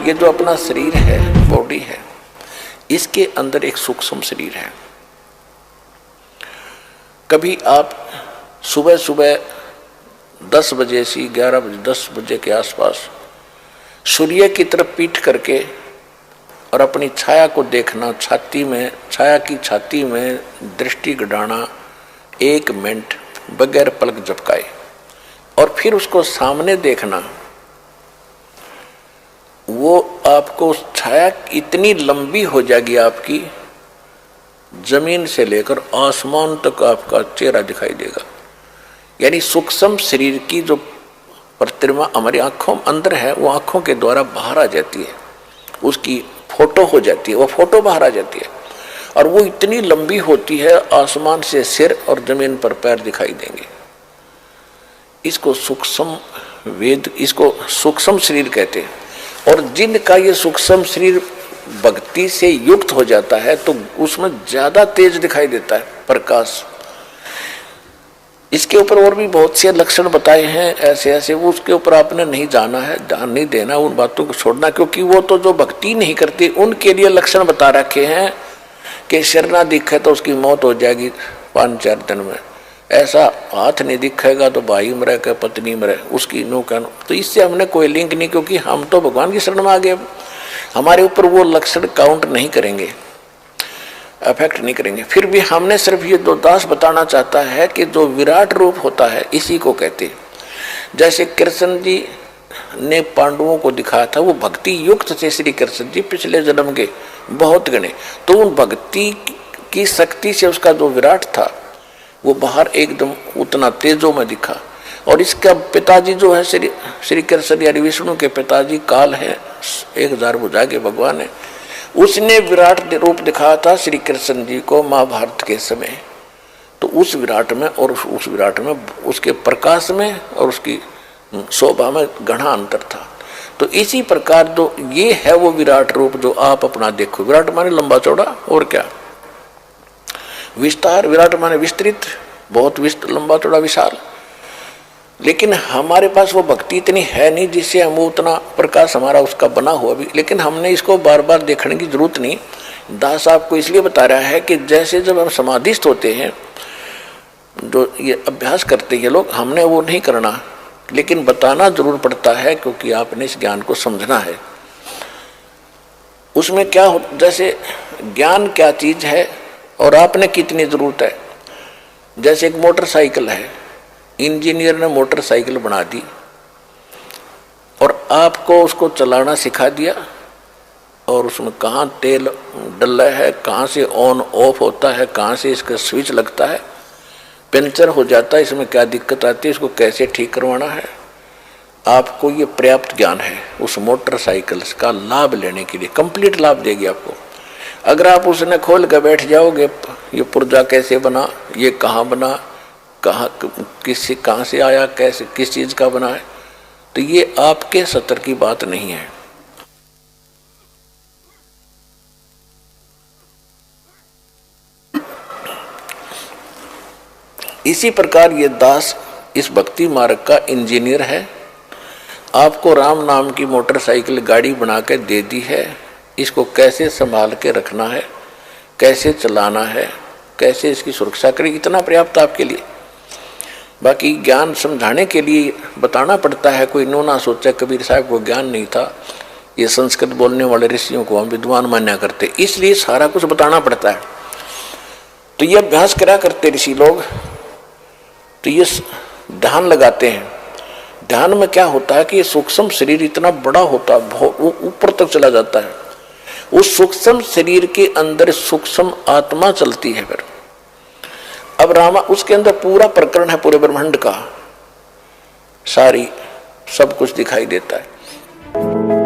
ये जो अपना शरीर है, बॉडी है, इसके अंदर एक सूक्ष्म शरीर है। कभी आप सुबह सुबह 10 बजे से 11 बजे 10 बजे के आसपास सूर्य की तरफ पीठ करके और अपनी छाया को देखना, छाती में, छाया की छाती में दृष्टि गड़ाना 1 मिनट बगैर पलक झपकाए और फिर उसको सामने देखना, वो आपको छाया इतनी लंबी हो जाएगी आपकी, जमीन से लेकर आसमान तक आपका चेहरा दिखाई देगा। यानी सूक्ष्म शरीर की जो प्रतिमा हमारी आंखों अंदर है, वो आंखों के द्वारा बाहर आ जाती है, उसकी फोटो हो जाती है, वो फोटो बाहर आ जाती है और वो इतनी लंबी होती है, आसमान से सिर और जमीन पर पैर दिखाई देंगे। इसको सूक्ष्म वेद, इसको सूक्ष्म शरीर कहते हैं। और जिनका ये सूक्ष्म शरीर भक्ति से युक्त हो जाता है तो उसमें ज्यादा तेज दिखाई देता है प्रकाश। इसके ऊपर और भी बहुत से लक्षण बताए हैं ऐसे ऐसे, वो उसके ऊपर आपने नहीं जाना है, ध्यान नहीं देना, उन बातों को छोड़ना, क्योंकि वो तो जो भक्ति नहीं करते उनके लिए लक्षण बता रखे हैं कि सिर ना दिखे तो उसकी मौत हो जाएगी 5-4 दिन में, ऐसा हाथ नहीं दिखेगा तो भाई मरे का पत्नी मरे, उसकी नो का नो। तो इससे हमने कोई लिंक नहीं, क्योंकि हम तो भगवान की शरण में आ गए, हमारे ऊपर वो लक्षण काउंट नहीं करेंगे, अफेक्ट नहीं करेंगे। फिर भी हमने सिर्फ ये 2 दास बताना चाहता है कि जो विराट रूप होता है इसी को कहते हैं। जैसे कृष्ण जी ने पांडवों को दिखाया था, वो भक्ति युक्त थे श्री कृष्ण जी पिछले जन्म के बहुत गणे, तो उन भक्ति की शक्ति से उसका जो विराट था वो बाहर एकदम उतना तेजों में दिखा। और इसका पिताजी जो है श्री कृष्ण यानी विष्णु के पिताजी काल है, 1000 भुजा के भगवान है, उसने विराट रूप दिखाया था श्री कृष्ण जी को महाभारत के समय। तो उस विराट में और उस विराट में, उसके प्रकाश में और उसकी शोभा में घना अंतर था। तो इसी प्रकार जो ये है वो विराट रूप जो आप अपना देखो। विराट माने लंबा चौड़ा, और क्या विस्तार, विराट माने विस्तृत, बहुत लंबा चौड़ा विशाल। लेकिन हमारे पास वो भक्ति इतनी है नहीं जिससे हम उतना प्रकाश हमारा उसका बना हुआ भी, लेकिन हमने इसको बार बार देखने की जरूरत नहीं। दास आपको इसलिए बता रहा है कि जैसे जब हम समाधिस्थ होते हैं, जो ये अभ्यास करते हैं लोग, हमने वो नहीं करना, लेकिन बताना जरूर पड़ता है क्योंकि आपने इस ज्ञान को समझना है। उसमें क्या हो, जैसे ज्ञान क्या चीज है और आपने कितनी जरूरत है। जैसे एक मोटरसाइकिल है, इंजीनियर ने मोटरसाइकिल बना दी और आपको उसको चलाना सिखा दिया, और उसमें कहाँ तेल डला है, कहाँ से ऑन ऑफ होता है, कहाँ से इसका स्विच लगता है, पंचर हो जाता है, इसमें क्या दिक्कत आती है, इसको कैसे ठीक करवाना है, आपको ये पर्याप्त ज्ञान है उस मोटरसाइकिल का लाभ लेने के लिए। कंप्लीट लाभ देगी आपको। अगर आप उसने खोल कर बैठ जाओगे, ये पुर्जा कैसे बना, ये कहाँ बना, कहाँ से आया, कैसे किस चीज का बना है, तो ये आपके सतर की बात नहीं है। इसी प्रकार ये दास इस भक्ति मार्ग का इंजीनियर है, आपको राम नाम की मोटरसाइकिल गाड़ी बना के दे दी है, इसको कैसे संभाल के रखना है, कैसे चलाना है, कैसे इसकी सुरक्षा करें, इतना पर्याप्त आपके लिए। बाकी ज्ञान समझाने के लिए बताना पड़ता है, कोई नो ना सोचा कबीर साहब को ज्ञान नहीं था, ये संस्कृत बोलने वाले ऋषियों को हम विद्वान मान्या करते, इसलिए सारा कुछ बताना पड़ता है। तो ये अभ्यास करा करते ऋषि लोग, तो ये ध्यान लगाते हैं। ध्यान में क्या होता है कि ये सूक्ष्म शरीर इतना बड़ा होता है, ऊपर तक चला जाता है, उस सूक्ष्म शरीर के अंदर सूक्ष्म आत्मा चलती है। फिर अब रामा उसके अंदर पूरा प्रकरण है, पूरे ब्रह्मांड का सारी सब कुछ दिखाई देता है।